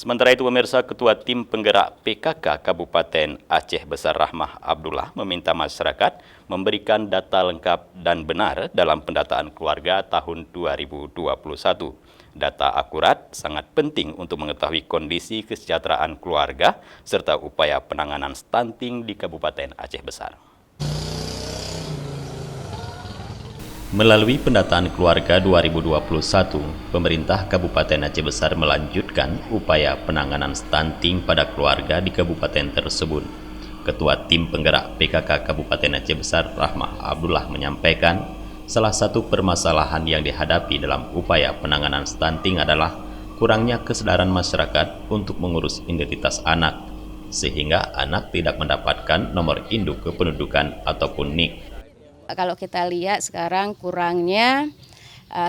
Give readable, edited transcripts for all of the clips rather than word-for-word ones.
Sementara itu, pemirsa, Ketua Tim Penggerak PKK Kabupaten Aceh Besar Rahmah Abdullah meminta masyarakat memberikan data lengkap dan benar dalam pendataan keluarga tahun 2021. Data akurat sangat penting untuk mengetahui kondisi kesejahteraan keluarga serta upaya penanganan stunting di Kabupaten Aceh Besar. Melalui pendataan keluarga 2021, pemerintah Kabupaten Aceh Besar melanjutkan upaya penanganan stunting pada keluarga di kabupaten tersebut. Ketua Tim Penggerak PKK Kabupaten Aceh Besar Rahmah Abdullah menyampaikan, salah satu permasalahan yang dihadapi dalam upaya penanganan stunting adalah kurangnya kesadaran masyarakat untuk mengurus identitas anak, sehingga anak tidak mendapatkan nomor induk kependudukan ataupun NIK. Kalau kita lihat sekarang kurangnya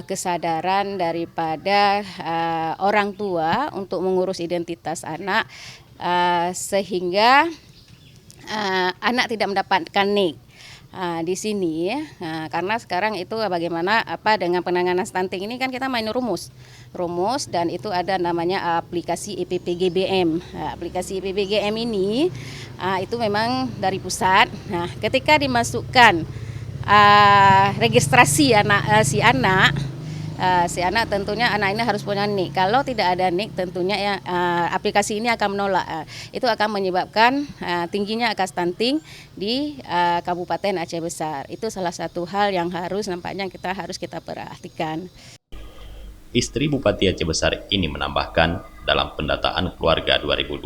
kesadaran daripada orang tua untuk mengurus identitas anak, sehingga anak tidak mendapatkan NIK. Di sini karena sekarang itu bagaimana dengan penanganan stunting ini kan kita main rumus dan itu ada namanya aplikasi EPPGBM. Aplikasi EPPGBM ini itu memang dari pusat. Nah, ketika dimasukkan registrasi si anak tentunya anak ini harus punya NIK. Kalau tidak ada NIK tentunya aplikasi ini akan menolak. Itu akan menyebabkan tingginya angka stunting di Kabupaten Aceh Besar. Itu salah satu hal yang nampaknya harus kita perhatikan. Istri Bupati Aceh Besar ini menambahkan, dalam pendataan keluarga 2021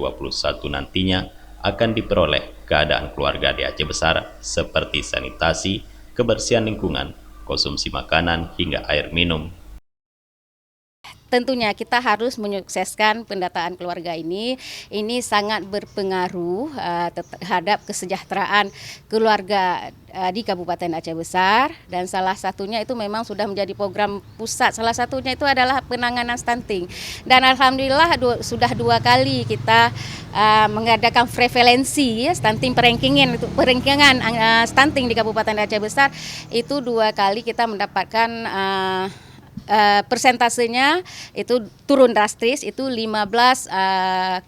nantinya akan diperoleh keadaan keluarga di Aceh Besar seperti sanitasi, kebersihan lingkungan, konsumsi makanan, hingga air minum. Tentunya kita harus menyukseskan pendataan keluarga ini. Ini sangat berpengaruh terhadap kesejahteraan keluarga di Kabupaten Aceh Besar, dan salah satunya itu memang sudah menjadi program pusat. Salah satunya itu adalah penanganan stunting. Dan alhamdulillah sudah 2 kali kita mengadakan prevalensi stunting perankingan stunting di Kabupaten Aceh Besar. Itu 2 kali kita mendapatkan persentasenya itu turun drastis, itu 15,03.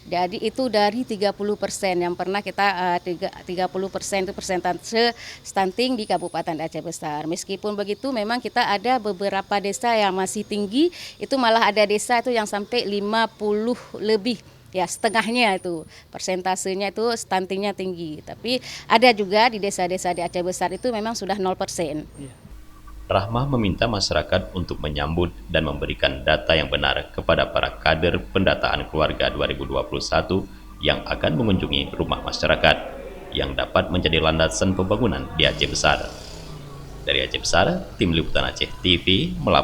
Jadi itu dari 30% yang pernah kita 30% itu persentase stunting di Kabupaten Aceh Besar. Meskipun begitu memang kita ada beberapa desa yang masih tinggi, itu malah ada desa itu yang sampai 50 lebih. Ya, setengahnya itu persentasenya itu stuntingnya tinggi. Tapi ada juga di desa-desa di Aceh Besar itu memang sudah 0%. Rahmah meminta masyarakat untuk menyambut dan memberikan data yang benar kepada para kader pendataan keluarga 2021 yang akan mengunjungi rumah masyarakat yang dapat menjadi landasan pembangunan di Aceh Besar. Dari Aceh Besar, Tim Liputan Aceh TV melaporkan.